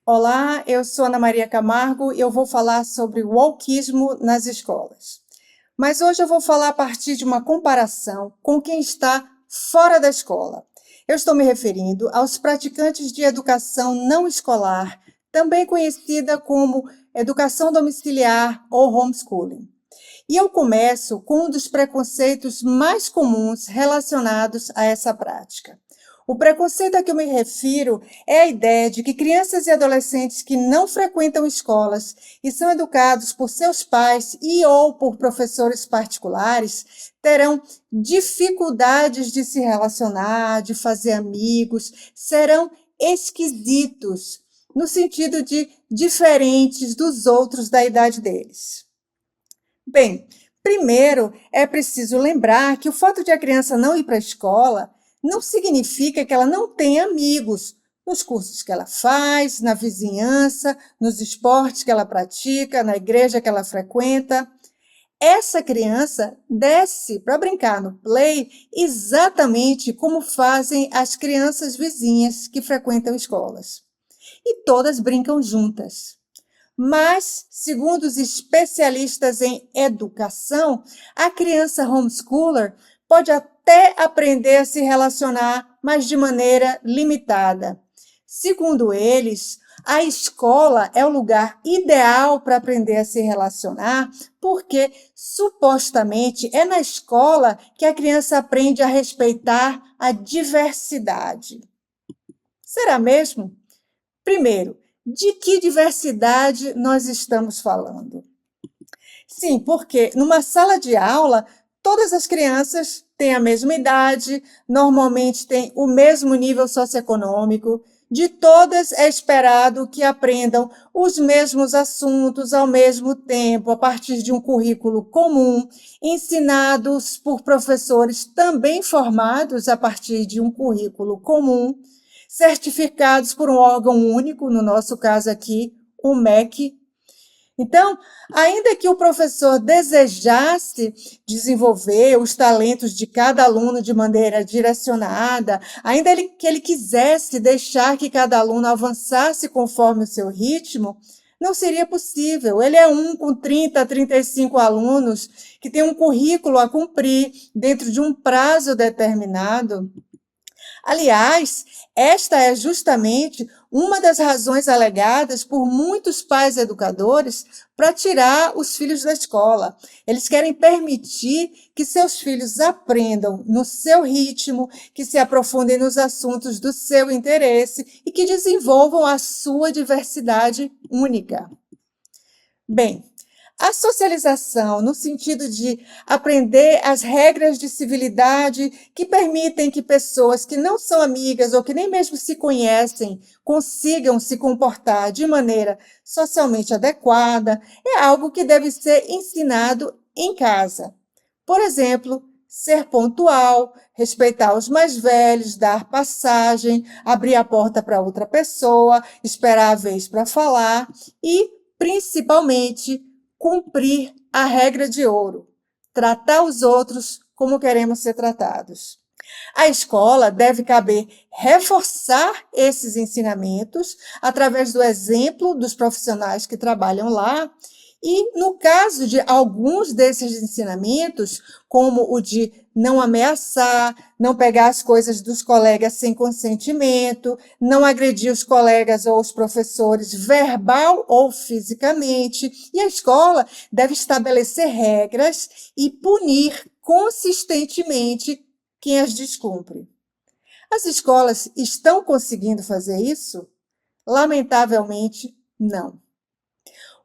Olá, eu sou Ana Maria Camargo e eu vou falar sobre o autismo nas escolas. Mas hoje eu vou falar a partir de uma comparação com quem está fora da escola. Eu estou me referindo aos praticantes de educação não escolar, também conhecida como educação domiciliar ou homeschooling. E eu começo com um dos preconceitos mais comuns relacionados a essa prática. O preconceito a que eu me refiro é a ideia de que crianças e adolescentes que não frequentam escolas e são educados por seus pais e ou por professores particulares terão dificuldades de se relacionar, de fazer amigos, serão esquisitos, no sentido de diferentes dos outros da idade deles. Bem, primeiro é preciso lembrar que o fato de a criança não ir para a escola não significa que ela não tenha amigos nos cursos que ela faz, na vizinhança, nos esportes que ela pratica, na igreja que ela frequenta. Essa criança desce para brincar no play exatamente como fazem as crianças vizinhas que frequentam escolas. E todas brincam juntas. Mas, segundo os especialistas em educação, a criança homeschooler pode até aprender a se relacionar, mas de maneira limitada. Segundo eles, a escola é o lugar ideal para aprender a se relacionar, porque supostamente é na escola que a criança aprende a respeitar a diversidade. Será mesmo? Primeiro, de que diversidade nós estamos falando? Sim, porque numa sala de aula, todas as crianças têm a mesma idade, normalmente têm o mesmo nível socioeconômico, de todas é esperado que aprendam os mesmos assuntos ao mesmo tempo, a partir de um currículo comum, ensinados por professores também formados a partir de um currículo comum, certificados por um órgão único, no nosso caso aqui, o MEC. Então, ainda que o professor desejasse desenvolver os talentos de cada aluno de maneira direcionada, ainda que ele quisesse deixar que cada aluno avançasse conforme o seu ritmo, não seria possível. Ele é um com 30 a 35 alunos que tem um currículo a cumprir dentro de um prazo determinado. Aliás, esta é justamente uma das razões alegadas por muitos pais educadores para tirar os filhos da escola. Eles querem permitir que seus filhos aprendam no seu ritmo, que se aprofundem nos assuntos do seu interesse e que desenvolvam a sua diversidade única. Bem, a socialização, no sentido de aprender as regras de civilidade que permitem que pessoas que não são amigas ou que nem mesmo se conhecem consigam se comportar de maneira socialmente adequada, é algo que deve ser ensinado em casa. Por exemplo, ser pontual, respeitar os mais velhos, dar passagem, abrir a porta para outra pessoa, esperar a vez para falar e, principalmente, cumprir a regra de ouro, tratar os outros como queremos ser tratados. A escola deve caber reforçar esses ensinamentos através do exemplo dos profissionais que trabalham lá e, no caso de alguns desses ensinamentos, como o de não ameaçar, não pegar as coisas dos colegas sem consentimento, não agredir os colegas ou os professores verbal ou fisicamente, e a escola deve estabelecer regras e punir consistentemente quem as descumpre. As escolas estão conseguindo fazer isso? Lamentavelmente, não.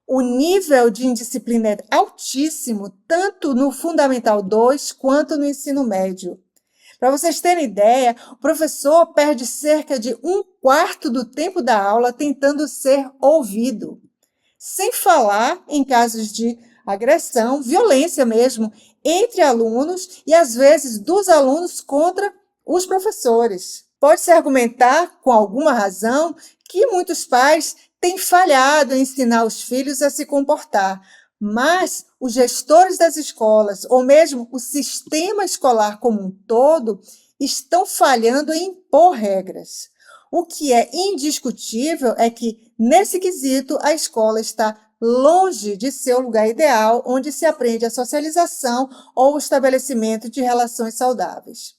O nível de indisciplina é altíssimo, tanto no Fundamental 2 quanto no ensino médio. Para vocês terem ideia, o professor perde cerca de um quarto do tempo da aula tentando ser ouvido. Sem falar em casos de agressão, violência mesmo, entre alunos e, às vezes, dos alunos contra os professores. Pode-se argumentar, com alguma razão, que muitos pais têm falhado em ensinar os filhos a se comportar, mas os gestores das escolas, ou mesmo o sistema escolar como um todo, estão falhando em impor regras. O que é indiscutível é que, nesse quesito, a escola está longe de ser o lugar ideal onde se aprende a socialização ou o estabelecimento de relações saudáveis.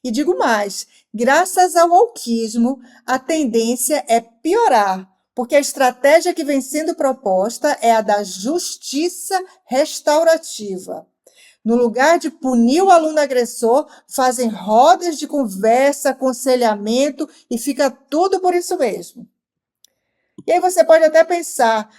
E digo mais, graças ao wokeismo, a tendência é piorar, porque a estratégia que vem sendo proposta é a da justiça restaurativa. No lugar de punir o aluno agressor, fazem rodas de conversa, aconselhamento e fica tudo por isso mesmo. E aí você pode até pensar,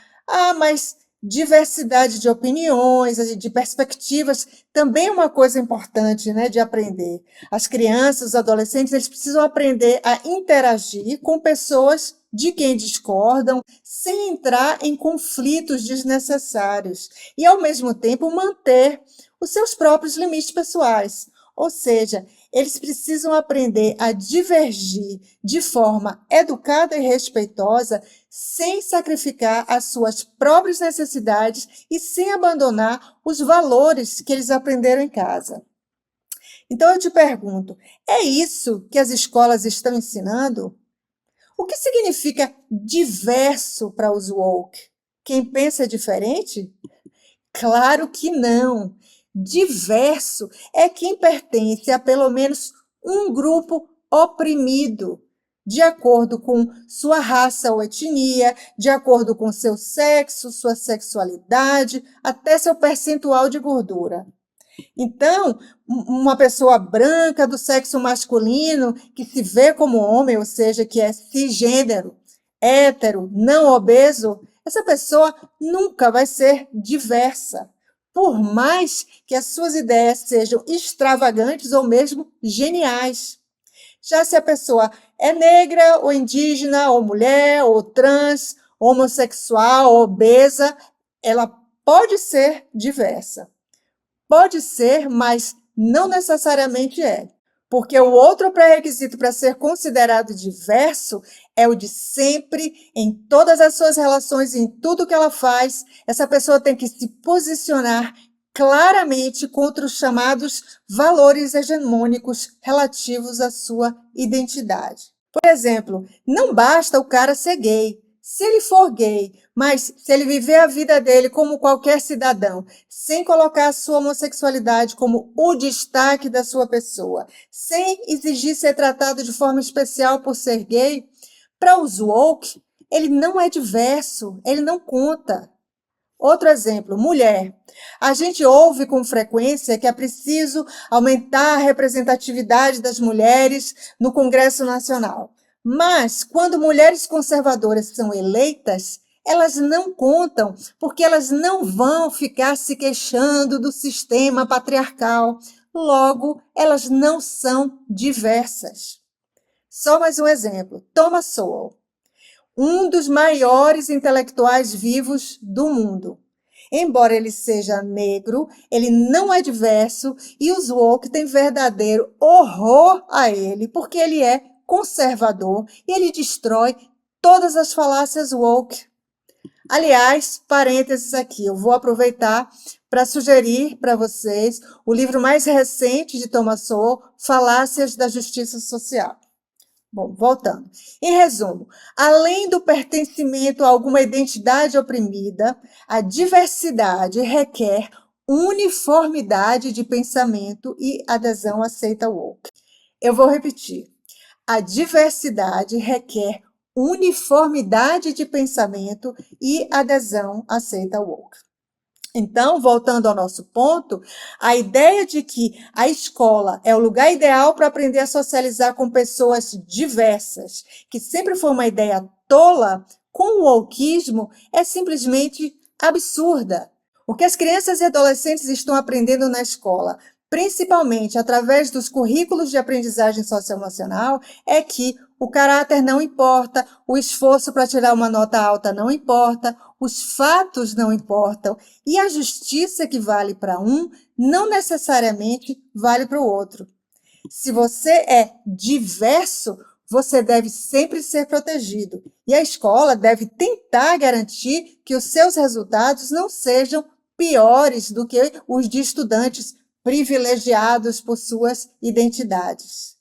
mas diversidade de opiniões, de perspectivas, também é uma coisa importante, né, de aprender. As crianças, os adolescentes, eles precisam aprender a interagir com pessoas de quem discordam, sem entrar em conflitos desnecessários e, ao mesmo tempo, manter os seus próprios limites pessoais. Ou seja, eles precisam aprender a divergir de forma educada e respeitosa, sem sacrificar as suas próprias necessidades e sem abandonar os valores que eles aprenderam em casa. Então eu te pergunto, é isso que as escolas estão ensinando? O que significa diverso para os woke? Quem pensa diferente? Claro que não. Diverso é quem pertence a pelo menos um grupo oprimido, de acordo com sua raça ou etnia, de acordo com seu sexo, sua sexualidade, até seu percentual de gordura. Então, uma pessoa branca do sexo masculino que se vê como homem, ou seja, que é cisgênero, hétero, não obeso, essa pessoa nunca vai ser diversa, por mais que as suas ideias sejam extravagantes ou mesmo geniais. Já se a pessoa é negra, ou indígena, ou mulher, ou trans, homossexual, obesa, ela pode ser diversa. Pode ser, mas não necessariamente é. Porque o outro pré-requisito para ser considerado diverso é o de sempre, em todas as suas relações, em tudo que ela faz, essa pessoa tem que se posicionar claramente contra os chamados valores hegemônicos relativos à sua identidade. Por exemplo, não basta o cara ser gay. Se ele for gay, mas se ele viver a vida dele como qualquer cidadão, sem colocar a sua homossexualidade como o destaque da sua pessoa, sem exigir ser tratado de forma especial por ser gay, para os woke, ele não é diverso, ele não conta. Outro exemplo, mulher. A gente ouve com frequência que é preciso aumentar a representatividade das mulheres no Congresso Nacional. Mas, quando mulheres conservadoras são eleitas, elas não contam, porque elas não vão ficar se queixando do sistema patriarcal. Logo, elas não são diversas. Só mais um exemplo. Thomas Sowell, um dos maiores intelectuais vivos do mundo. Embora ele seja negro, ele não é diverso e os woke têm verdadeiro horror a ele, porque ele é conservador e ele destrói todas as falácias woke. Aliás, parênteses aqui, eu vou aproveitar para sugerir para vocês o livro mais recente de Thomas Sowell, Falácias da Justiça Social. Bom, voltando. Em resumo, além do pertencimento a alguma identidade oprimida, a diversidade requer uniformidade de pensamento e adesão aceita woke. Eu vou repetir. A diversidade requer uniformidade de pensamento e adesão aceita woke. Então, voltando ao nosso ponto, a ideia de que a escola é o lugar ideal para aprender a socializar com pessoas diversas, que sempre foi uma ideia tola, com o wokeismo é simplesmente absurda. O que as crianças e adolescentes estão aprendendo na escola, principalmente através dos currículos de aprendizagem socioemocional, é que o caráter não importa, o esforço para tirar uma nota alta não importa, os fatos não importam e a justiça que vale para um não necessariamente vale para o outro. Se você é diverso, você deve sempre ser protegido e a escola deve tentar garantir que os seus resultados não sejam piores do que os de estudantes privilegiados por suas identidades.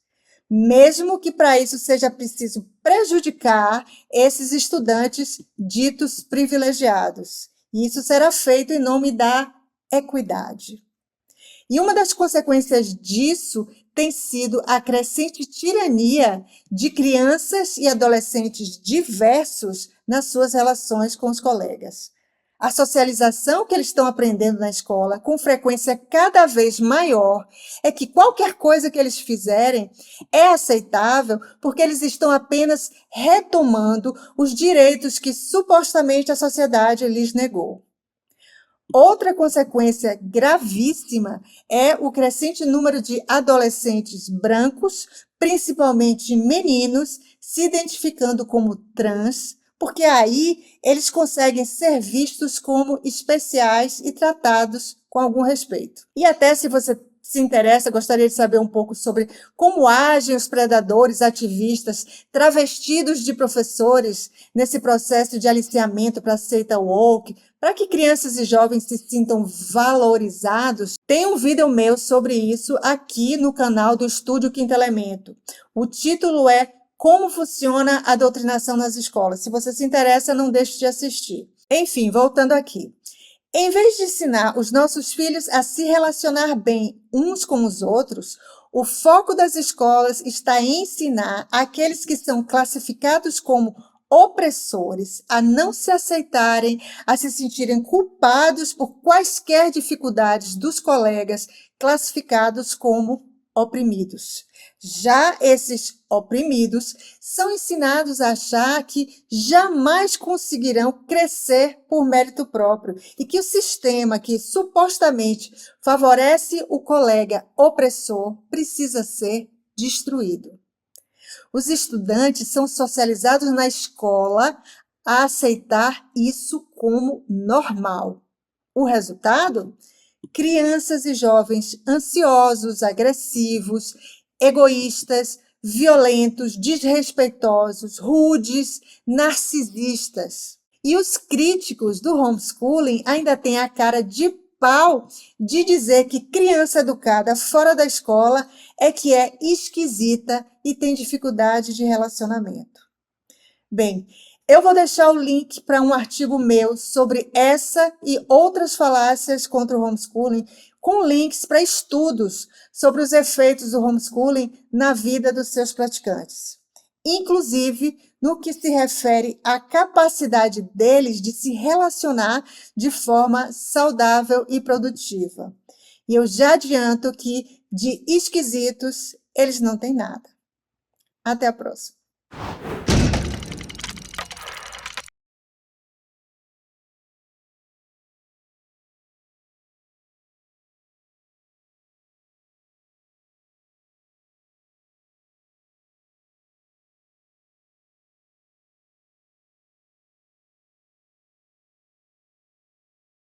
mesmo que para isso seja preciso prejudicar esses estudantes ditos privilegiados. E isso será feito em nome da equidade. E uma das consequências disso tem sido a crescente tirania de crianças e adolescentes diversos nas suas relações com os colegas. A socialização que eles estão aprendendo na escola, com frequência cada vez maior, é que qualquer coisa que eles fizerem é aceitável porque eles estão apenas retomando os direitos que supostamente a sociedade lhes negou. Outra consequência gravíssima é o crescente número de adolescentes brancos, principalmente meninos, se identificando como trans, porque aí eles conseguem ser vistos como especiais e tratados com algum respeito. E até se você se interessa, gostaria de saber um pouco sobre como agem os predadores ativistas travestidos de professores nesse processo de aliciamento para a seita woke, para que crianças e jovens se sintam valorizados. Tem um vídeo meu sobre isso aqui no canal do Estúdio Quinto Elemento. O título é Como Funciona a Doutrinação nas Escolas. Se você se interessa, não deixe de assistir. Enfim, voltando aqui. Em vez de ensinar os nossos filhos a se relacionar bem uns com os outros, o foco das escolas está em ensinar aqueles que são classificados como opressores a não se aceitarem, a se sentirem culpados por quaisquer dificuldades dos colegas classificados como oprimidos. Já esses oprimidos são ensinados a achar que jamais conseguirão crescer por mérito próprio e que o sistema que supostamente favorece o colega opressor precisa ser destruído. Os estudantes são socializados na escola a aceitar isso como normal. O resultado? Crianças e jovens ansiosos, agressivos, egoístas, violentos, desrespeitosos, rudes, narcisistas. E os críticos do homeschooling ainda têm a cara de pau de dizer que criança educada fora da escola é que é esquisita e tem dificuldade de relacionamento. Bem, eu vou deixar o link para um artigo meu sobre essa e outras falácias contra o homeschooling, com links para estudos sobre os efeitos do homeschooling na vida dos seus praticantes, inclusive no que se refere à capacidade deles de se relacionar de forma saudável e produtiva. E eu já adianto que de esquisitos eles não têm nada. Até a próxima.